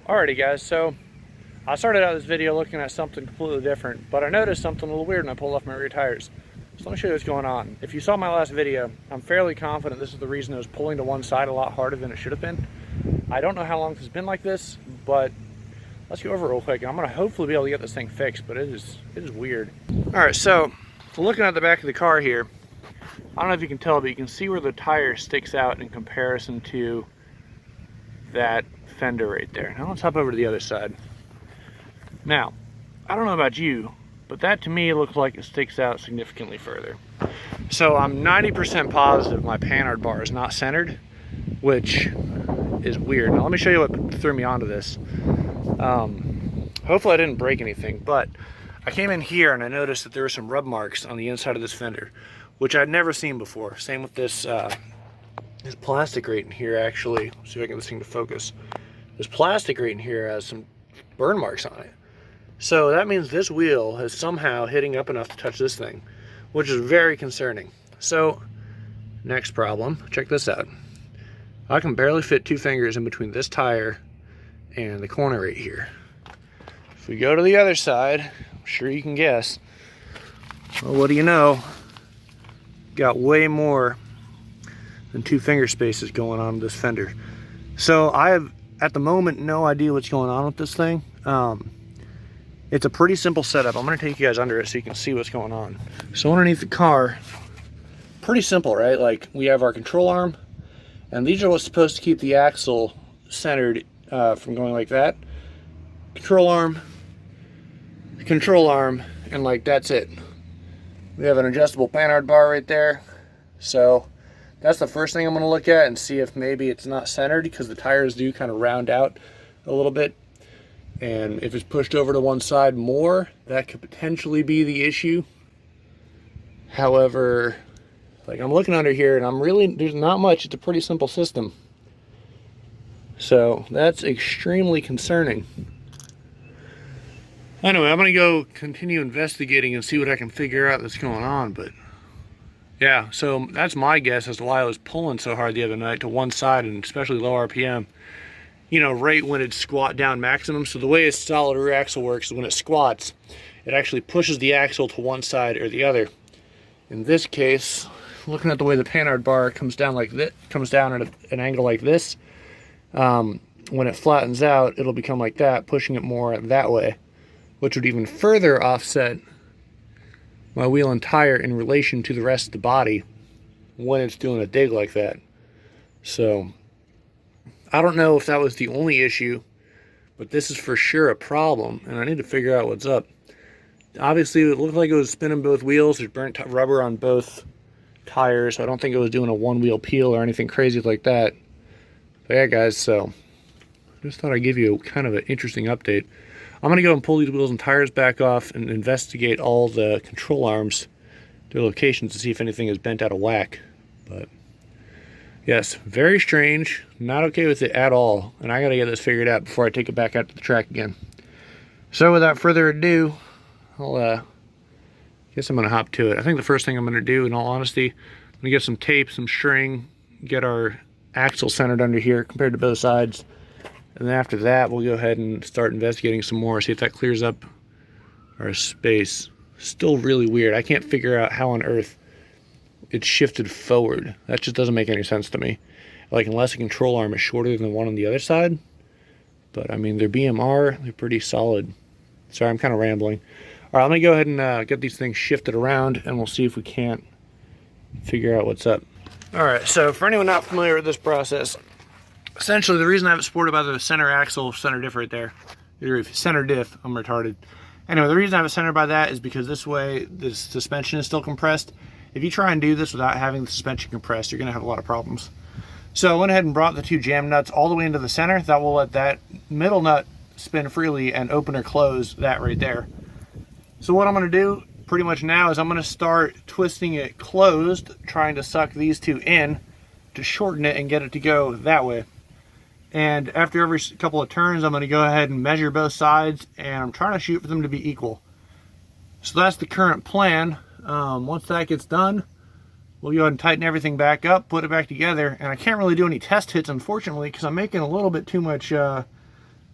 Alrighty guys, so I started out this video looking at something completely different, but I noticed something a little weird when I pulled off my rear tires. So let me show you what's going on. If you saw my last video, I'm fairly confident this is the reason it was pulling to one side a lot harder than it should have been. I don't know how long this has been like this, but let's go over it real quick. I'm gonna hopefully be able to get this thing fixed, but it is weird. Alright, so looking at the back of the car here, I don't know if you can tell, but you can see where the tire sticks out in comparison to that fender right there. Now let's hop over to the other side. Now, I don't know about you, but that to me looks like it sticks out significantly further. So I'm 90% positive my panhard bar is not centered, which is weird. Now let me show you what threw me onto this. Hopefully I didn't break anything, but I came in here and I noticed that there were some rub marks on the inside of this fender, which I'd never seen before. Same with this this plastic right in here, actually. Let's see if I can get this thing to focus. This plastic right in here has some burn marks on it. So that means this wheel is somehow hitting up enough to touch this thing, which is very concerning. So, next problem, check this out. I can barely fit two fingers in between this tire and the corner right here. If we go to the other side, I'm sure you can guess. Well, what do you know? Got way more than two finger spaces going on with this fender. So I have, at the moment, no idea what's going on with this thing. It's a pretty simple setup. I'm gonna take you guys under it so you can see what's going on. So underneath the car, pretty simple, right? Like, we have our control arm, and these are what's supposed to keep the axle centered from going like that. Control arm, and like that's it. We have an adjustable panhard bar right there. So that's the first thing I'm gonna look at and see if maybe it's not centered, because the tires do kind of round out a little bit. And if it's pushed over to one side more, that could potentially be the issue. However, like, I'm looking under here and there's not much. It's a pretty simple system. So that's extremely concerning. Anyway, I'm gonna go continue investigating and see what I can figure out that's going on. But yeah, so that's my guess as to why I was pulling so hard the other night to one side, and especially low RPM. You know, right when it's squat down maximum. So the way a solid rear axle works is when it squats, it actually pushes the axle to one side or the other. In this case, looking at the way the panhard bar comes down like this, comes down at an angle like this, when it flattens out, it'll become like that, pushing it more that way, which would even further offset my wheel and tire in relation to the rest of the body when it's doing a dig like that. So I don't know if that was the only issue, but this is for sure a problem, and I need to figure out what's up. Obviously, it looked like it was spinning both wheels. There's burnt rubber on both tires, so I don't think it was doing a one-wheel peel or anything crazy like that. But yeah, guys, so just thought I'd give you kind of an interesting update. I'm going to go and pull these wheels and tires back off and investigate all the control arms, their locations, to see if anything is bent out of whack. But yes, very strange. Not okay with it at all. And I got to get this figured out before I take it back out to the track again. So without further ado, I guess I'm going to hop to it. I think the first thing I'm going to do, in all honesty, I'm going to get some tape, some string, get our axle centered under here compared to both sides. And then after that, we'll go ahead and start investigating some more, see if that clears up our space. Still really weird. I can't figure out how on earth it's shifted forward. That just doesn't make any sense to me. Like, unless the control arm is shorter than the one on the other side. But I mean, their BMR, they're pretty solid. Sorry, I'm kind of rambling. All right, let me go ahead and get these things shifted around, and we'll see if we can't figure out what's up. All right, so for anyone not familiar with this process, essentially the reason I have it supported by the center axle, center diff right there, center diff, I'm retarded. Anyway, the reason I have it centered by that is because this way the suspension is still compressed. If you try and do this without having the suspension compressed, you're gonna have a lot of problems. So I went ahead and brought the two jam nuts all the way into the center. That will let that middle nut spin freely and open or close that right there. So what I'm gonna do pretty much now is I'm gonna start twisting it closed, trying to suck these two in to shorten it and get it to go that way. And after every couple of turns, I'm gonna go ahead and measure both sides, and I'm trying to shoot for them to be equal. So that's the current plan. Once that gets done, we'll go ahead and tighten everything back up, put it back together, and I can't really do any test hits, unfortunately, because I'm making a little bit too much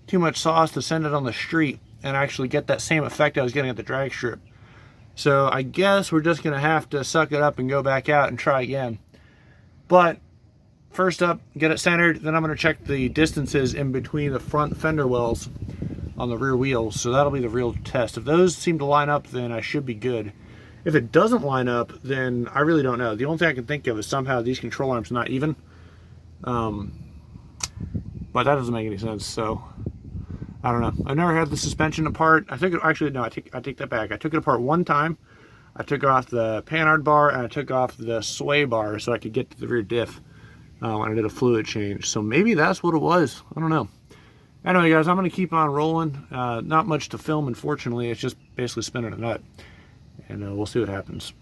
too much sauce to send it on the street and actually get that same effect I was getting at the drag strip. So I guess we're just going to have to suck it up and go back out and try again. But first up, get it centered, then I'm going to check the distances in between the front fender wells on the rear wheels. So that'll be the real test. If those seem to line up, then I should be good. If it doesn't line up, then I really don't know. The only thing I can think of is somehow these control arms not even. But that doesn't make any sense, so I don't know. I've never had the suspension apart. I took it, actually, no, I take that back. I took it apart one time. I took off the panhard bar and I took off the sway bar so I could get to the rear diff when I did a fluid change. So maybe that's what it was. I don't know. Anyway, guys, I'm going to keep on rolling. Not much to film, unfortunately. It's just basically spinning a nut. And we'll see what happens.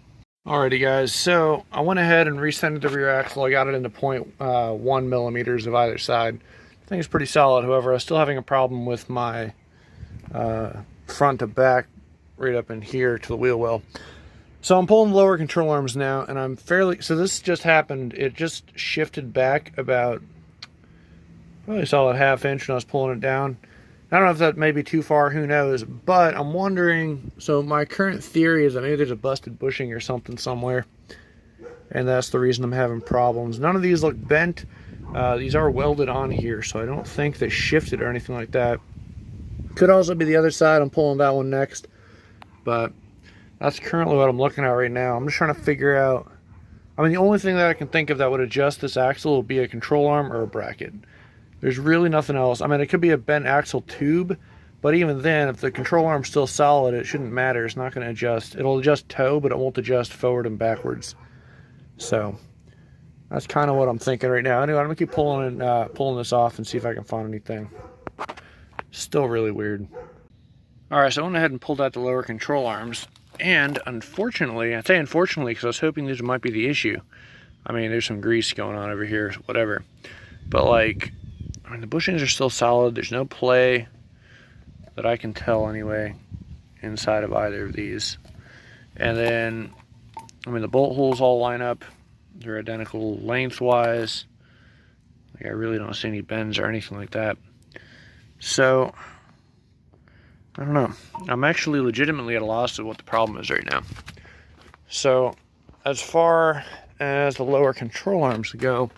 Alrighty, guys. So I went ahead and recentered the rear axle. I got it into 0.1 millimeters of either side. I think it's pretty solid. However, I was still having a problem with my front to back right up in here to the wheel well. So I'm pulling the lower control arms now, and I'm fairly, so this just happened, it just shifted back about, probably a solid ½ inch when I was pulling it down. I don't know if that may be too far, who knows, but I'm wondering, so my current theory is that maybe there's a busted bushing or something somewhere, and that's the reason I'm having problems. None of these look bent. These are welded on here, so I don't think they shifted or anything like that. Could also be the other side. I'm pulling that one next, but that's currently what I'm looking at right now. I'm just trying to figure out, I mean, the only thing that I can think of that would adjust this axle will be a control arm or a bracket. There's really nothing else. I mean, it could be a bent axle tube, but even then, if the control arm's still solid, it shouldn't matter. It's not going to adjust. It'll adjust toe, but it won't adjust forward and backwards. So that's kind of what I'm thinking right now. Anyway, I'm going to keep pulling this off and see if I can find anything. Still really weird. Alright, so I went ahead and pulled out the lower control arms. And unfortunately, I say unfortunately because I was hoping these might be the issue. I mean, there's some grease going on over here, whatever. But like, I mean, the bushings are still solid. There's no play that I can tell anyway inside of either of these. And then, I mean, the bolt holes all line up. They're identical lengthwise. Like, I really don't see any bends or anything like that. So, I don't know. I'm actually legitimately at a loss of what the problem is right now. So, as far as the lower control arms go,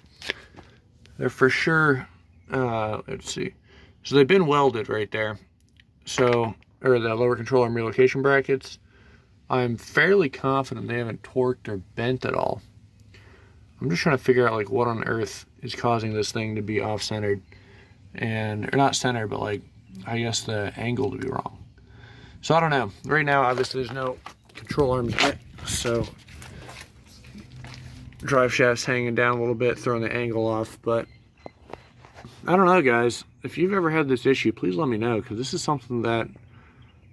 they're for sure, let's see. So they've been welded right there. So, or the lower control arm relocation brackets. I'm fairly confident they haven't torqued or bent at all. I'm just trying to figure out like what on earth is causing this thing to be off-centered. And, or not centered, but like, I guess the angle to be wrong. So I don't know. Right now, obviously, there's no control arms yet, so drive shaft's hanging down a little bit, throwing the angle off. But I don't know, guys. If you've ever had this issue, please let me know, because this is something that I'm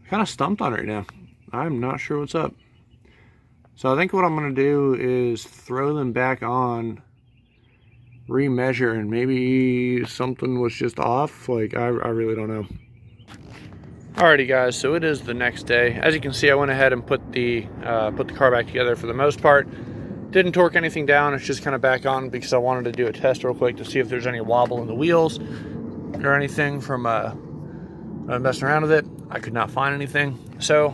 kind of stumped on right now. I'm not sure what's up. So I think what I'm going to do is throw them back on, remeasure, and maybe something was just off. Like, I really don't know. Alrighty, guys, so it is the next day. As you can see, I went ahead and put the car back together for the most part. Didn't torque anything down. It's just kind of back on because I wanted to do a test real quick to see if there's any wobble in the wheels or anything from messing around with it. I could not find anything. So,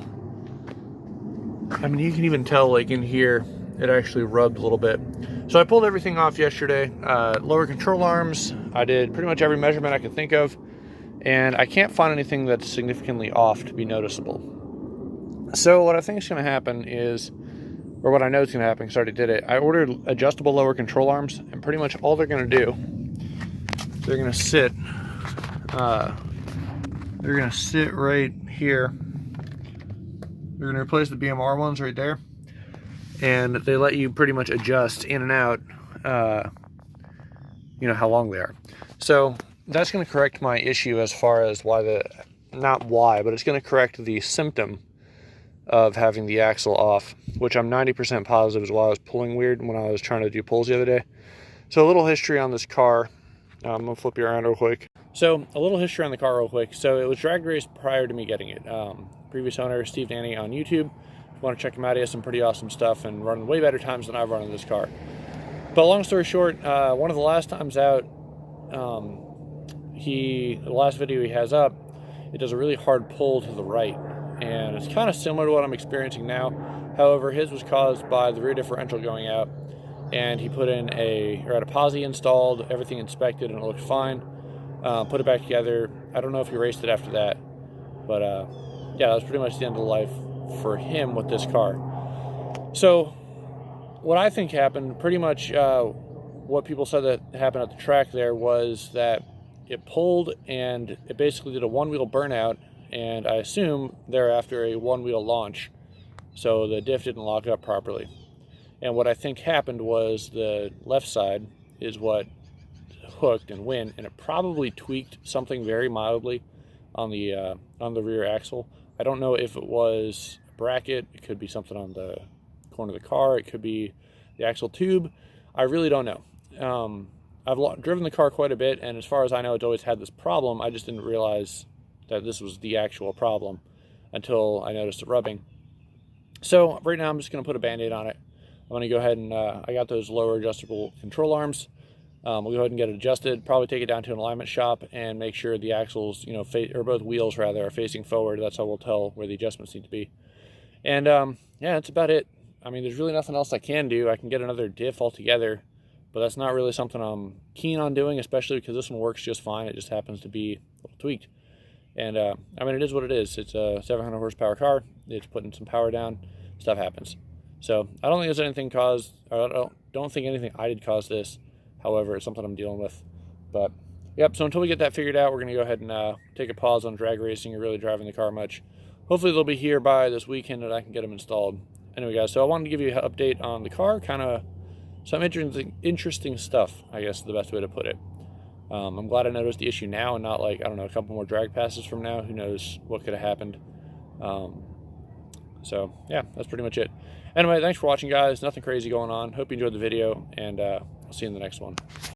I mean, you can even tell, like, in here, it actually rubbed a little bit. So I pulled everything off yesterday. Lower control arms, I did pretty much every measurement I could think of. And I can't find anything that's significantly off to be noticeable. So what I think is going to happen is, or what I know is going to happen because I already did it, I ordered adjustable lower control arms, and pretty much all they're going to do, they're going to sit right here. They're going to replace the BMR ones right there, and they let you pretty much adjust in and out, you know, how long they are. So that's going to correct my issue as far as not why, but it's going to correct the symptom of having the axle off, which I'm 90% positive is why I was pulling weird when I was trying to do pulls the other day. So a little history on this car. I'm going to flip you around real quick. So a little history on the car real quick. So it was drag raced prior to me getting it. Previous owner, Steve Danny on YouTube. If you want to check him out, he has some pretty awesome stuff and running way better times than I've run in this car. But long story short, one of the last times out, the last video he has up, it does a really hard pull to the right, and it's kind of similar to what I'm experiencing now. However, his was caused by the rear differential going out, and he put in had a posi installed, everything inspected, and it looked fine. Put it back together. I don't know if he raced it after that, but yeah, that was pretty much the end of the life for him with this car. So what I think happened, pretty much what people said that happened at the track there, was that it pulled and it basically did a one-wheel burnout, and I assume thereafter a one-wheel launch, so the diff didn't lock up properly. And what I think happened was the left side is what hooked and went, and it probably tweaked something very mildly on the rear axle. I don't know if it was a bracket, it could be something on the corner of the car, it could be the axle tube. I really don't know. I've driven the car quite a bit, and as far as I know, it's always had this problem. I just didn't realize that this was the actual problem until I noticed it rubbing. So right now I'm just going to put a Band-Aid on it. I'm going to go ahead and, I got those lower adjustable control arms. We'll go ahead and get it adjusted, probably take it down to an alignment shop and make sure the axles, you know, or both wheels rather, are facing forward. That's how we'll tell where the adjustments need to be. And yeah, that's about it. I mean, there's really nothing else I can do. I can get another diff altogether, but that's not really something I'm keen on doing, especially because this one works just fine. It just happens to be a little tweaked. And I mean, it is what it is. It's a 700 horsepower car. It's putting some power down. Stuff happens. So I don't think there's anything caused, or I don't think anything I did cause this. However, it's something I'm dealing with. But yep, so until we get that figured out, we're going to go ahead and take a pause on drag racing or really driving the car much. Hopefully they'll be here by this weekend and I can get them installed. Anyway, guys, so I wanted to give you an update on the car, kind of some interesting stuff, I guess is the best way to put it. I'm glad I noticed the issue now and not like, I don't know, a couple more drag passes from now. Who knows what could have happened. So yeah, that's pretty much it. Anyway, thanks for watching, guys. Nothing crazy going on. Hope you enjoyed the video, and I'll see you in the next one.